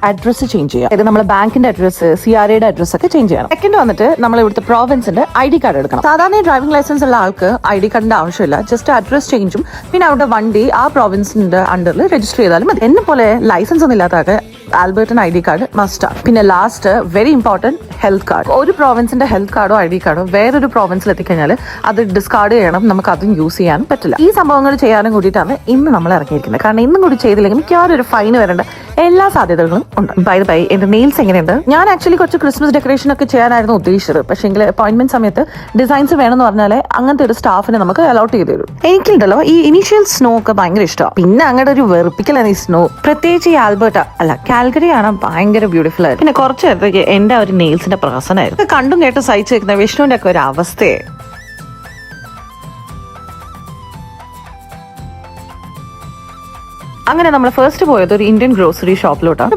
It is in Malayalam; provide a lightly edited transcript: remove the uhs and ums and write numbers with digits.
അഡ്രസ് ചേഞ്ച് ചെയ്യാം. അതായത് നമ്മുടെ ബാങ്കിന്റെ അഡ്രസ്, CRAയുടെ അഡ്രസ് ഒക്കെ ചേഞ്ച് ചെയ്യണം. സെക്കൻഡ് വന്നിട്ട് നമ്മൾ ഇവിടുത്തെ പ്രോവിൻസിന്റെ ID കാർഡ് എടുക്കണം. സാധാരണ ഡ്രൈവിംഗ് ലൈസൻസ് ഉള്ള ആൾക്ക് ID കാർഡിന്റെ ആവശ്യമില്ല. ജസ്റ്റ് അഡ്രസ് ചേഞ്ചും പിന്നെ അവരുടെ വണ്ടി ആ പ്രോവിൻസിന്റെ അണ്ടറിൽ രജിസ്റ്റർ ചെയ്താലും മതി. എന്നെ പോലെ ലൈസൻസ് ഒന്നും ഇല്ലാത്ത ആൾക്ക് ആൽബർട്ടൻ ID കാർഡ് മസ്റ്റ് ആണ്. പിന്നെ last very important health card. ഒരു പ്രോവിൻസിന്റെ ഹെൽത്ത് കാർഡോ ID കാർഡോ വേറൊരു പ്രോവിൻസിൽ എത്തിക്കഴിഞ്ഞാൽ അത് ഡിസ്കാർഡ് ചെയ്യണം. നമുക്ക് അതും യൂസ് ചെയ്യാനും പറ്റില്ല. ഈ സംഭവങ്ങൾ ചെയ്യാനും കൂടിയിട്ടാണ് ഇന്ന് നമ്മൾ ഇറങ്ങിയിരിക്കുന്നത്. കാരണം ഇന്നും കൂടി ചെയ്തില്ലെങ്കിൽ മിക്കവാറും ഒരു ഫൈൻ വരേണ്ട എല്ലാ സാധ്യതകളും ഉണ്ട്. ബൈ എന്റെ നെയിൽസ് എങ്ങനെയുണ്ട്? ഞാൻ ആക്ച്വലി കുറച്ച് ക്രിസ്മസ് ഡെക്കറേഷൻ ഒക്കെ ചെയ്യാനായിരുന്നു ഉദ്ദേശിച്ചത്. പക്ഷേ അപ്പോയിന്റ്മെന്റ് സമയത്ത് ഡിസൈൻസ് വേണമെന്ന് പറഞ്ഞാൽ അങ്ങനത്തെ ഒരു സ്റ്റാഫിനെ നമുക്ക് അലോട്ട് ചെയ്ത് തരും. എനിക്കുണ്ടല്ലോ ഈ ഇനീഷ്യൽ സ്നോ ഒക്കെ ഭയങ്കര ഇഷ്ടമാണ്. പിന്നെ അങ്ങോട്ട് ഒരു വെറുപ്പിക്കലാണ് ഈ സ്നോ. പ്രത്യേകിച്ച് ഈ ആൽബർട്ട അല്ല കാൽഗറി ആണ് ഭയങ്കര ബ്യൂട്ടിഫുൾ ആയിരുന്നു. പിന്നെ കുറച്ച് നേരത്തേക്ക് എന്റെ ഒരു നെയിൽസിന്റെ പ്രഹസനമായിരുന്നു. കണ്ടും കേട്ട് സഹിച്ചു വെക്കുന്ന വിഷ്ണുവിന്റെ ഒക്കെ ഒരു അവസ്ഥയെ. അങ്ങനെ നമ്മൾ ഫസ്റ്റ് പോയത് ഒരു ഇന്ത്യൻ ഗ്രോസറി ഷോപ്പിലോട്ടാണ്.